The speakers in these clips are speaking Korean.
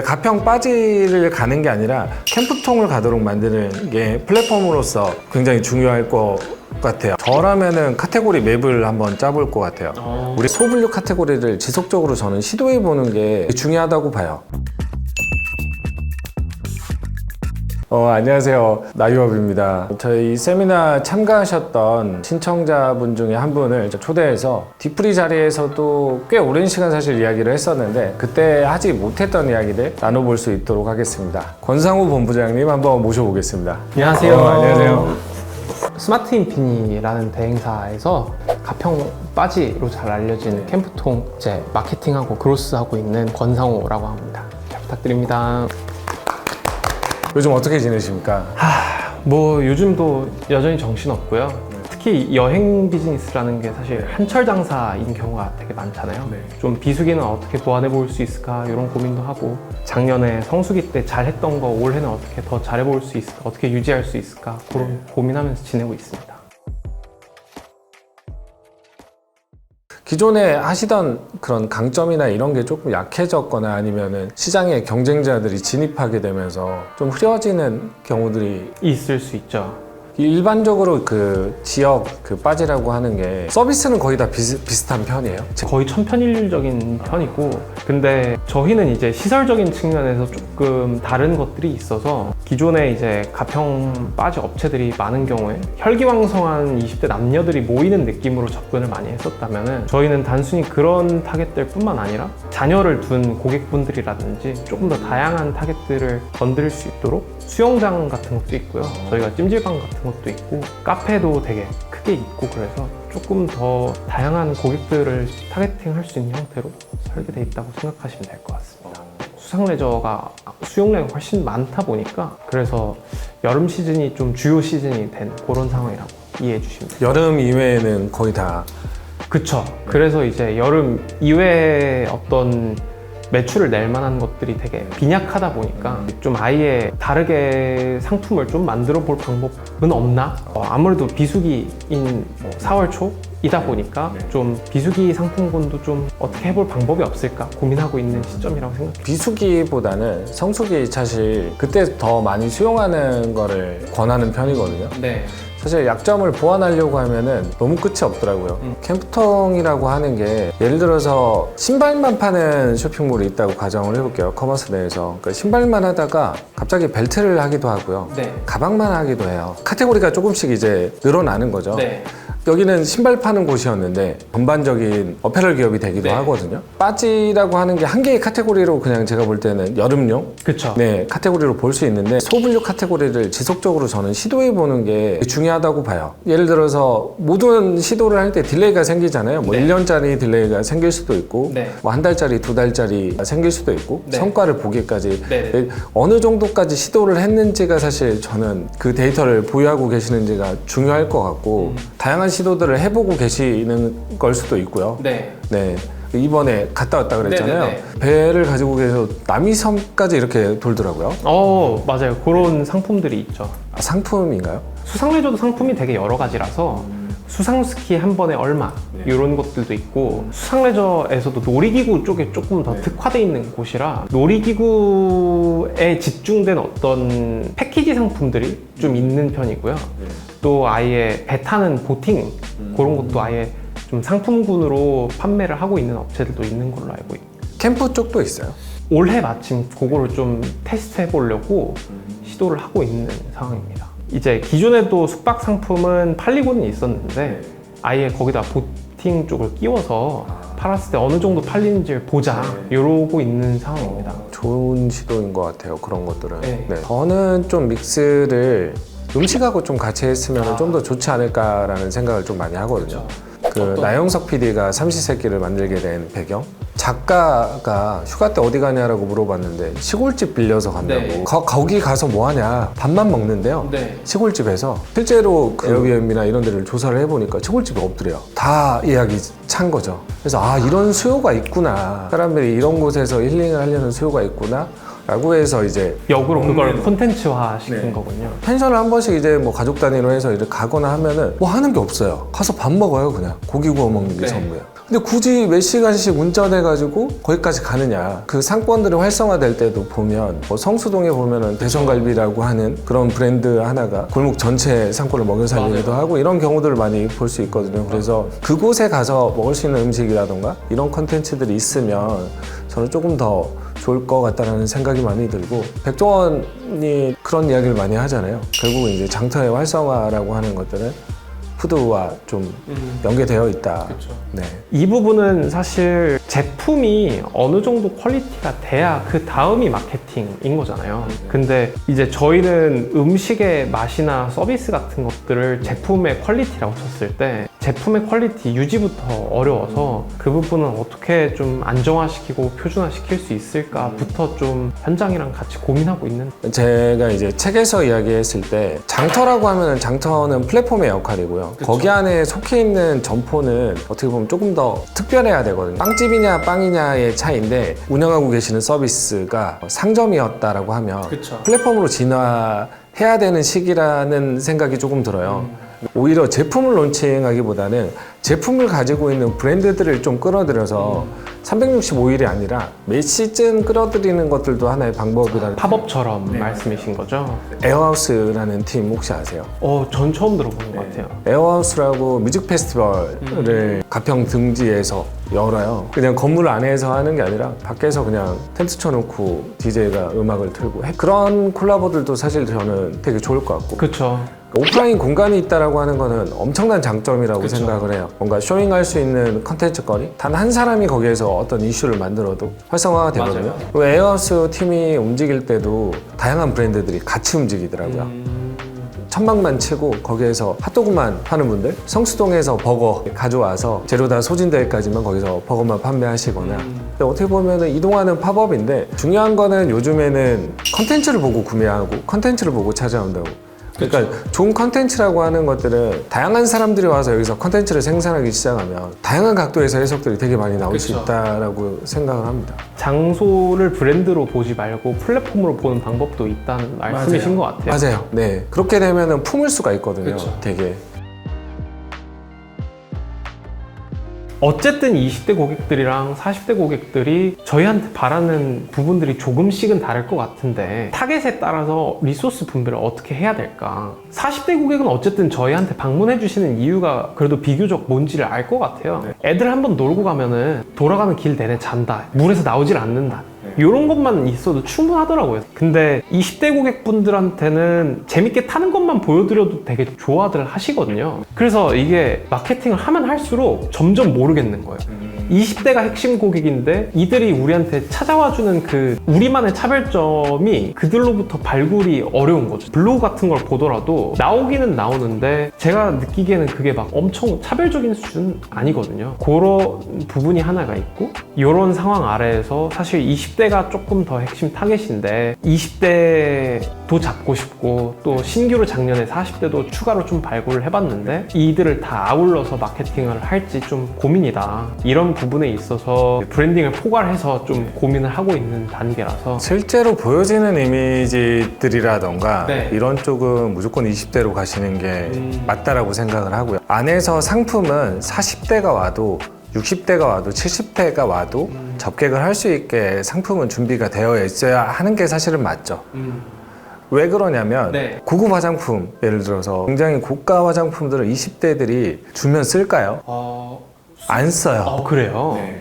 가평 빠지를 가는 게 아니라 캠프통을 가도록 만드는 게 플랫폼으로서 굉장히 중요할 것 같아요. 저라면은 카테고리 맵을 한번 짜볼 것 같아요. 우리 소분류 카테고리를 지속적으로 저는 시도해보는 게 중요하다고 봐요. 안녕하세요. 나유업입니다. 저희 세미나 참가하셨던 신청자분 중에 한 분을 초대해서 디프리 자리에서도 꽤 오랜 시간 사실 이야기를 했었는데 그때 하지 못했던 이야기들 나눠볼 수 있도록 하겠습니다. 권상우 본부장님 한번 모셔보겠습니다. 안녕하세요. 안녕하세요. 스마트 인피니라는 대행사에서 가평 빠지로 잘 알려진 캠프통 이제 마케팅하고 그로스하고 있는 권상우라고 합니다. 잘 부탁드립니다. 요즘 어떻게 지내십니까? 뭐 요즘도 여전히 정신없고요. 특히 여행 비즈니스라는 게 사실 한철 장사인 경우가 되게 많잖아요. 좀 비수기는 어떻게 보완해 볼 수 있을까 이런 고민도 하고, 작년에 성수기 때 잘했던 거 올해는 어떻게 더 잘해 볼 수 있을까, 어떻게 유지할 수 있을까 그런 고민하면서 지내고 있습니다. 기존에 하시던 그런 강점이나 이런 게 조금 약해졌거나 아니면은 시장에 경쟁자들이 진입하게 되면서 좀 흐려지는 경우들이 있을 수 있죠. 일반적으로 그 지역 그 빠지라고 하는 게 서비스는 거의 다 비슷한 편이에요. 거의 천편일률적인 편이고, 근데 저희는 이제 시설적인 측면에서 조금 다른 것들이 있어서 기존에 이제 가평 빠지 업체들이 많은 경우에 혈기왕성한 20대 남녀들이 모이는 느낌으로 접근을 많이 했었다면은, 저희는 단순히 그런 타겟들 뿐만 아니라 자녀를 둔 고객분들이라든지 조금 더 다양한 타겟들을 건드릴 수 있도록 수영장 같은 것도 있고요. 저희가 찜질방 같은 것도 있고 카페도 되게 크게 있고, 그래서 조금 더 다양한 고객들을 타겟팅 할 수 있는 형태로 설계되어 있다고 생각하시면 될 것 같습니다. 수상 레저가 수용량이 훨씬 많다 보니까 그래서 여름 시즌이 좀 주요 시즌이 된 그런 상황이라고 이해해 주시면 됩니다. 여름 이외에는 거의 다 그쵸. 그래서 이제 여름 이외에 어떤 매출을 낼 만한 것들이 되게 빈약하다 보니까 좀 아예 다르게 상품을 좀 만들어 볼 방법은 없나? 아무래도 비수기인 4월 초이다 보니까 좀 비수기 상품군도 좀 어떻게 해볼 방법이 없을까 고민하고 있는 시점이라고 생각해요. 비수기보다는 성수기 사실 그때 더 많이 수용하는 거를 권하는 편이거든요. 네. 사실 약점을 보완하려고 하면은 너무 끝이 없더라고요. 캠프통이라고 하는 게 예를 들어서 신발만 파는 쇼핑몰이 있다고 가정을 해볼게요. 커머스 내에서. 그러니까 신발만 하다가 갑자기 벨트를 하기도 하고요. 네. 가방만 하기도 해요. 카테고리가 조금씩 이제 늘어나는 거죠. 네. 여기는 신발 파는 곳이었는데 전반적인 어페럴 기업이 되기도 네. 하거든요. 빠지라고 하는 게 한 개의 카테고리로 그냥 제가 볼 때는 여름용 그쵸. 네, 카테고리로 볼 수 있는데 소분류 카테고리를 지속적으로 저는 시도해보는 게 중요하다고 봐요. 예를 들어서 모든 시도를 할 때 딜레이가 생기잖아요. 뭐 네. 1년짜리 딜레이가 생길 수도 있고 네. 뭐 한 달짜리, 두 달짜리 생길 수도 있고 네. 성과를 보기까지 네. 어느 정도까지 시도를 했는지가 사실 저는 그 데이터를 보유하고 계시는지가 중요할 것 같고 다양한 시도들을 해보고 계시는 걸 수도 있고요. 네. 네. 이번에 갔다 왔다 그랬잖아요. 네네네. 배를 가지고 계셔서 남이섬까지 이렇게 돌더라고요. 맞아요. 그런 상품들이 있죠. 상품인가요? 수상 레저도 상품이 되게 여러 가지라서 수상 스키 한 번에 얼마 이런 것들도 있고, 수상 레저에서도 놀이기구 쪽에 조금 더 특화되어 있는 곳이라 놀이기구에 집중된 어떤 패키지 상품들이 좀 있는 편이고요. 또 아예 배 타는 보팅 그런 것도 아예 좀 상품군으로 판매를 하고 있는 업체들도 있는 걸로 알고 있고, 캠프 쪽도 있어요. 올해 마침 그거를 좀 테스트 해보려고 시도를 하고 있는 상황입니다. 이제 기존에도 숙박 상품은 팔리고는 있었는데 아예 거기다 보팅 쪽을 끼워서 팔았을 때 어느 정도 팔리는지를 보자 이러고 있는 상황입니다. 좋은 시도인 것 같아요. 그런 것들은. 네. 네. 저는 좀 믹스를 음식하고 좀 같이 했으면 좀 더 좋지 않을까라는 생각을 좀 많이 하거든요. 그 나영석 PD가 삼시세끼를 만들게 된 배경, 작가가 휴가 때 어디 가냐라고 물어봤는데 시골집 빌려서 간다고. 네. 거기 가서 뭐 하냐, 밥만 먹는데요. 네. 시골집에서 실제로 그 에어비앤비나 이런 데를 조사를 해보니까 시골집이 없더래요. 다 예약이 찬 거죠. 그래서 이런 수요가 있구나, 사람들이 이런 곳에서 힐링을 하려는 수요가 있구나 라고 해서 이제 역으로 그걸 콘텐츠화 시킨 거군요. 펜션을 한 번씩 이제 뭐 가족 단위로 해서 이렇게 가거나 하면은 뭐 하는 게 없어요. 가서 밥 먹어요. 그냥 고기 구워 먹는 게 네. 전부예요. 근데 굳이 몇 시간씩 운전해가지고 거기까지 가느냐. 그 상권들이 활성화될 때도 보면 뭐 성수동에 보면은 대성갈비라고 하는 그런 브랜드 하나가 골목 전체 상권을 먹여 살리기도 하고 이런 경우들을 많이 볼 수 있거든요. 그래서 그곳에 가서 먹을 수 있는 음식이라던가 이런 컨텐츠들이 있으면 저는 조금 더 좋을 것 같다는 생각이 많이 들고, 백종원이 그런 이야기를 많이 하잖아요. 결국은 이제 장터의 활성화라고 하는 것들은 푸드와 좀 연계되어 있다. 그쵸. 네. 이 부분은 사실 제품이 어느 정도 퀄리티가 돼야 그 다음이 마케팅인 거잖아요. 근데 이제 저희는 음식의 맛이나 서비스 같은 것들을 제품의 퀄리티라고 쳤을 때 제품의 퀄리티 유지부터 어려워서 그 부분은 어떻게 좀 안정화시키고 표준화시킬 수 있을까부터 좀 현장이랑 같이 고민하고 있는. 제가 이제 책에서 이야기했을 때 장터라고 하면 장터는 플랫폼의 역할이고요. 그쵸. 거기 안에 속해 있는 점포는 어떻게 보면 조금 더 특별해야 되거든요. 빵집이냐 빵이냐의 차이인데 운영하고 계시는 서비스가 상점이었다라고 하면 그쵸. 플랫폼으로 진화해야 되는 시기라는 생각이 조금 들어요. 오히려 제품을 론칭하기보다는 제품을 가지고 있는 브랜드들을 좀 끌어들여서 365일이 아니라 매 시즌 끌어들이는 것들도 하나의 방법이라는. 팝업처럼 말씀이신 거죠? 에어하우스라는 팀 혹시 아세요? 전 처음 들어보는 것 같아요. 에어하우스라고 뮤직 페스티벌을 가평 등지에서 열어요. 그냥 건물 안에서 하는 게 아니라 밖에서 그냥 텐트 쳐놓고 DJ가 음악을 틀고 그런 콜라보들도 사실 저는 되게 좋을 것 같고. 그쵸. 오프라인 공간이 있다라고 하는 거는 엄청난 장점이라고 그쵸. 생각을 해요. 뭔가 쇼잉할 수 있는 컨텐츠거리, 단 한 사람이 거기에서 어떤 이슈를 만들어도 활성화가 되거든요. 그리고 에어하우스 팀이 움직일 때도 다양한 브랜드들이 같이 움직이더라고요. 천막만 치고 거기에서 핫도그만 파는 분들, 성수동에서 버거 가져와서 재료 다 소진될까지만 거기서 버거만 판매하시거나. 근데 어떻게 보면 이동하는 팝업인데 중요한 거는 요즘에는 컨텐츠를 보고 구매하고 컨텐츠를 보고 찾아온다고. 그러니까 좋은 컨텐츠라고 하는 것들은 다양한 사람들이 와서 여기서 컨텐츠를 생산하기 시작하면 다양한 각도에서 해석들이 되게 많이 나올 수 있다라고 생각을 합니다. 장소를 브랜드로 보지 말고 플랫폼으로 보는 방법도 있다는 말씀이신 것 같아요. 맞아요. 네. 그렇게 되면은 품을 수가 있거든요. 그쵸. 되게. 어쨌든 20대 고객들이랑 40대 고객들이 저희한테 바라는 부분들이 조금씩은 다를 것 같은데 타겟에 따라서 리소스 분배를 어떻게 해야 될까? 40대 고객은 어쨌든 저희한테 방문해 주시는 이유가 그래도 비교적 뭔지를 알 것 같아요. 애들 한번 놀고 가면은 돌아가는 길 내내 잔다, 물에서 나오질 않는다, 이런 것만 있어도 충분하더라고요. 근데 20대 고객분들한테는 재밌게 타는 것만 보여드려도 되게 좋아들 하시거든요. 그래서 이게 마케팅을 하면 할수록 점점 모르겠는 거예요. 20대가 핵심 고객인데 이들이 우리한테 찾아와주는 그 우리만의 차별점이 그들로부터 발굴이 어려운 거죠. 블로그 같은 걸 보더라도 나오기는 나오는데 제가 느끼기에는 그게 막 엄청 차별적인 수준은 아니거든요. 그런 부분이 하나가 있고, 이런 아래에서 사실 20대가 조금 더 핵심 타겟인데 20대도 잡고 싶고 또 신규로 작년에 40대도 추가로 좀 발굴을 해봤는데 이들을 다 아울러서 마케팅을 할지 좀 고민이다. 이런 부분에 있어서 브랜딩을 포괄해서 좀 고민을 하고 있는 단계라서. 실제로 보여지는 이미지들이라던가 네. 이런 쪽은 무조건 20대로 가시는 게 맞다라고 생각을 하고요. 안에서 상품은 40대가 와도 60대가 와도 70대가 와도 접객을 할 수 있게 상품은 준비가 되어 있어야 하는 게 사실은 맞죠. 왜 그러냐면 네. 고급 화장품, 예를 들어서 굉장히 고가 화장품들을 20대들이 주면 쓸까요? 안 써요. 그래요? 네.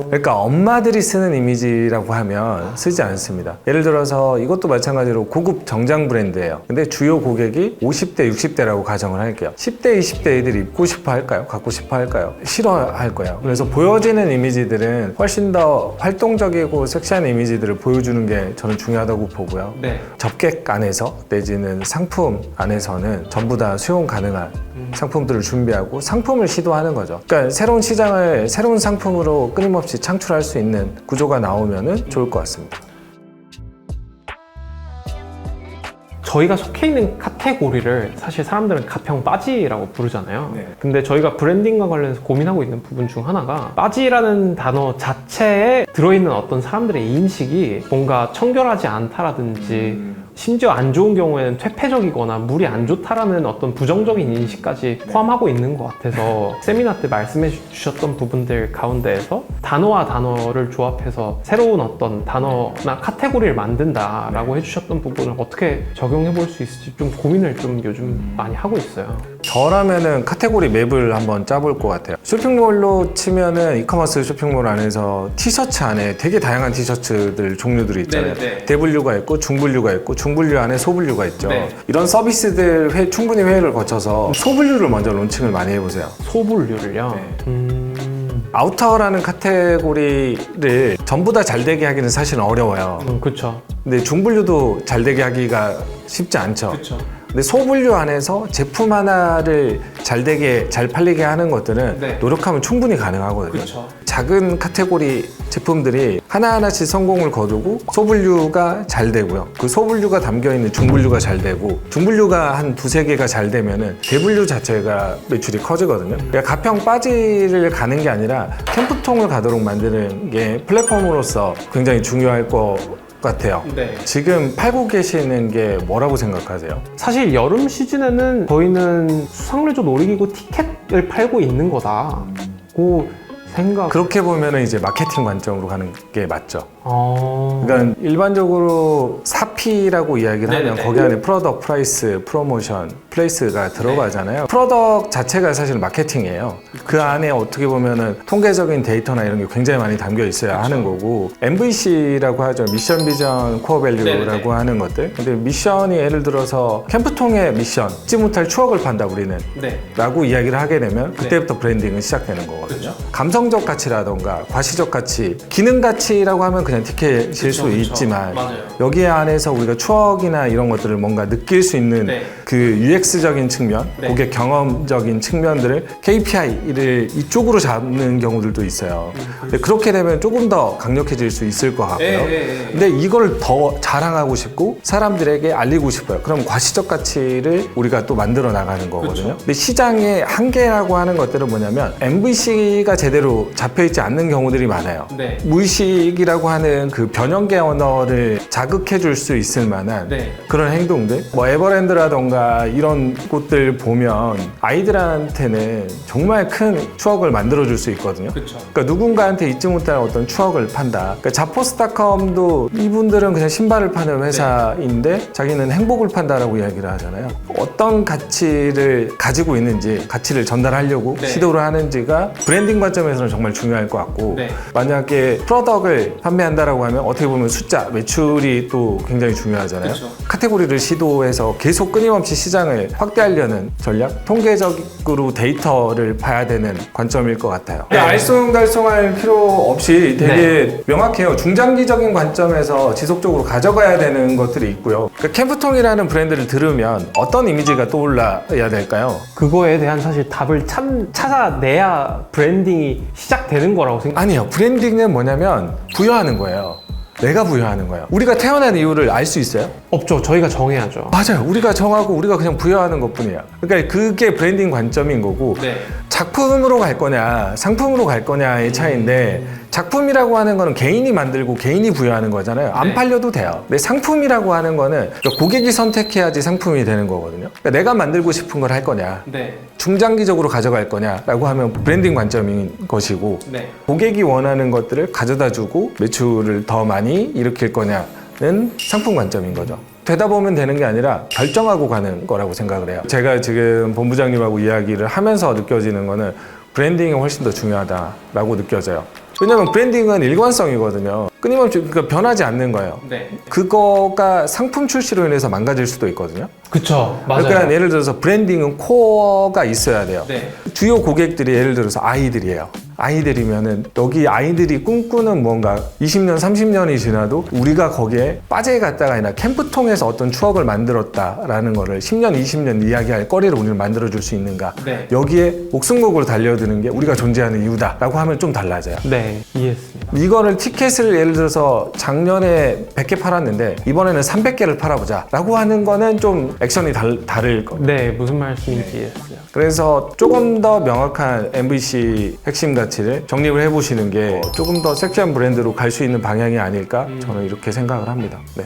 그러니까 엄마들이 쓰는 이미지라고 하면 쓰지 않습니다. 예를 들어서 이것도 마찬가지로 고급 정장 브랜드예요. 근데 주요 고객이 50대, 60대라고 가정을 할게요. 10대, 20대 애들이 입고 싶어 할까요? 갖고 싶어 할까요? 싫어할 거예요. 그래서 보여지는 이미지들은 훨씬 더 활동적이고 섹시한 이미지들을 보여주는 게 저는 중요하다고 보고요. 네. 접객 안에서 내지는 상품 안에서는 전부 다 수용 가능한 상품들을 준비하고 상품을 시도하는 거죠. 그러니까 새로운 시장을 새로운 상품으로 끊임없이 창출할 수 있는 구조가 나오면 좋을 것 같습니다. 저희가 속해 있는 카테고리를 사실 사람들은 가평 빠지라고 부르잖아요. 근데 저희가 브랜딩과 관련해서 고민하고 있는 부분 중 하나가 빠지라는 단어 자체에 들어있는 어떤 사람들의 인식이 뭔가 청결하지 않다라든지 심지어 안 좋은 경우에는 퇴폐적이거나 물이 안 좋다라는 어떤 부정적인 인식까지 포함하고 있는 것 같아서 세미나 때 말씀해 주셨던 부분들 가운데에서 단어와 단어를 조합해서 새로운 어떤 단어나 카테고리를 만든다라고 해주셨던 부분을 어떻게 적용해 볼 수 있을지 좀 고민을 좀 요즘 많이 하고 있어요. 저라면은 카테고리 맵을 한번 짜볼 것 같아요. 쇼핑몰로 치면은 이커머스 쇼핑몰 안에서 티셔츠 안에 되게 다양한 티셔츠들 종류들이 있잖아요. 네. 대분류가 있고 중분류가 있고 중분류 안에 소분류가 있죠. 네. 이런 서비스들 충분히 회의를 거쳐서 소분류를 먼저 론칭을 많이 해보세요. 소분류를요? 아우터라는 카테고리를 전부 다 잘 되게 하기는 사실은 어려워요. 그쵸. 근데 중분류도 잘 되게 하기가 쉽지 않죠. 그쵸. 근데 소분류 안에서 제품 하나를 잘 되게 잘 팔리게 하는 것들은 네. 노력하면 충분히 가능하거든요. 그쵸. 작은 카테고리 제품들이 하나하나씩 성공을 거두고 소분류가 잘 되고요. 그 소분류가 담겨있는 중분류가 잘 되고 중분류가 한 두세 개가 잘 되면은 대분류 자체가 매출이 커지거든요. 그러니까 가평 빠지를 가는 게 아니라 캠프통을 가도록 만드는 게 플랫폼으로서 굉장히 중요할 것 같아요. 네. 지금 팔고 계시는 게 뭐라고 생각하세요? 사실 여름 시즌에는 저희는 수상레저 놀이기구 티켓을 팔고 있는 거다고 생각. 그렇게 보면은 이제 마케팅 관점으로 가는 게 맞죠. 어... 그러니까 일반적으로 사피라고 이야기를 하면 네네네. 거기 안에 프로덕트, 프라이스, 프로모션, 플레이스가 들어가잖아요. 프로덕트 자체가 사실 마케팅이에요. 그 안에 어떻게 보면은 통계적인 데이터나 이런 게 굉장히 많이 담겨 있어야 하는 거고, MVC라고 하죠. 미션, 비전, 코어 밸류라고 네네네. 하는 것들. 근데 미션이 예를 들어서 캠프통의 미션, 잊지 못할 추억을 판다 우리는. 네. 라고 이야기를 하게 되면 그때부터 브랜딩은 시작되는 거거든요. 감성적 가치라던가 과시적 가치, 기능 가치라고 하면 그냥 티켓일 수 있지만 맞아요. 여기 안에서 우리가 추억이나 이런 것들을 뭔가 느낄 수 있는 네. 그 UX적인 측면, 네. 고객 경험적인 측면들을 KPI를 이쪽으로 잡는 경우들도 있어요. 근데 그렇게 되면 조금 더 강력해질 수 있을 것 같고요. 근데 이걸 더 자랑하고 싶고 사람들에게 알리고 싶어요. 그럼 과시적 가치를 우리가 또 만들어 나가는 거거든요. 근데 시장의 한계라고 하는 것들은 뭐냐면 MVC가 제대로 잡혀있지 않는 경우들이 많아요. 네. 무의식이라고 하는 그 변형계 언어를 자극해 줄 수 있을 만한 네. 그런 행동들, 뭐 에버랜드라던가 이런 곳들 보면 아이들한테는 정말 큰 추억을 만들어 줄 수 있거든요. 그쵸. 그러니까 누군가한테 잊지 못할 어떤 추억을 판다. 그러니까 자포스닷컴도 이분들은 그냥 신발을 파는 회사인데 자기는 행복을 판다라고 이야기를 하잖아요. 어떤 가치를 가지고 있는지, 가치를 전달하려고 네. 시도를 하는지가 브랜딩 관점에서는 정말 중요할 것 같고, 네. 만약에 프로덕트를 판매한다라고 하면 어떻게 보면 숫자, 매출이 또 굉장히 중요하잖아요. 그쵸. 카테고리를 시도해서 계속 끊임없이 시장을 확대하려는 전략, 통계적으로 데이터를 봐야 되는 관점일 것 같아요. 네. 알쏭달쏭할 필요 없이 되게 명확해요. 중장기적인 관점에서 지속적으로 가져가야 되는 것들이 있고요. 그러니까 캠프통이라는 브랜드를 들으면 어떤 이미지가 떠올라야 될까요? 그거에 대한 사실 답을 찾아내야 브랜딩이 시작되는 거라고 생각해요. 아니요. 브랜딩은 뭐냐면 부여하는 거예요. 내가 부여하는 거예요. 우리가 태어난 이유를 알 수 있어요? 없죠. 저희가 정해야죠. 맞아요. 우리가 정하고 우리가 그냥 부여하는 것뿐이야. 그러니까 그게 브랜딩 관점인 거고, 네. 작품으로 갈 거냐 상품으로 갈 거냐의 차이인데, 작품이라고 하는 거는 개인이 만들고 개인이 부여하는 거잖아요. 안 네. 팔려도 돼요. 근데 상품이라고 하는 거는 고객이 선택해야지 상품이 되는 거거든요. 그러니까 내가 만들고 싶은 걸 할 거냐, 네. 중장기적으로 가져갈 거냐라고 하면 브랜딩 관점인 것이고, 네. 고객이 원하는 것들을 가져다 주고 매출을 더 많이 일으킬 거냐는 상품 관점인 거죠. 되다 보면 되는 게 아니라 결정하고 가는 거라고 생각을 해요. 제가 지금 본부장님하고 이야기를 하면서 느껴지는 거는 브랜딩이 훨씬 더 중요하다라고 느껴져요. 왜냐면 브랜딩은 일관성이거든요. 끊임없이 그러니까 변하지 않는 거예요. 네. 그거가 상품 출시로 인해서 망가질 수도 있거든요. 그쵸. 맞아요. 그러니까 예를 들어서 브랜딩은 코어가 있어야 돼요. 네. 주요 고객들이 예를 들어서 아이들이에요. 아이들이면은 여기 아이들이 꿈꾸는 뭔가 20년, 30년이 지나도 우리가 거기에 빠져갔다가 아니라 캠프통에서 어떤 추억을 만들었다라는 거를 10년, 20년 이야기할 거리를 우리는 만들어줄 수 있는가. 네. 여기에 목숨곡으로 달려드는 게 우리가 존재하는 이유다라고 하면 좀 달라져요. 네. 이해했습니다. 이거를 티켓을 예를 들어서 작년에 100개 팔았는데 이번에는 300개를 팔아보자 라고 하는 거는 좀 액션이 다를 겁니다. 네. 무슨 말씀인지 이해했어요. 그래서 조금 더 명확한 MVC 핵심 가치를 정립을 해보시는 게 조금 더 섹시한 브랜드로 갈 수 있는 방향이 아닐까 저는 이렇게 생각을 합니다. 네.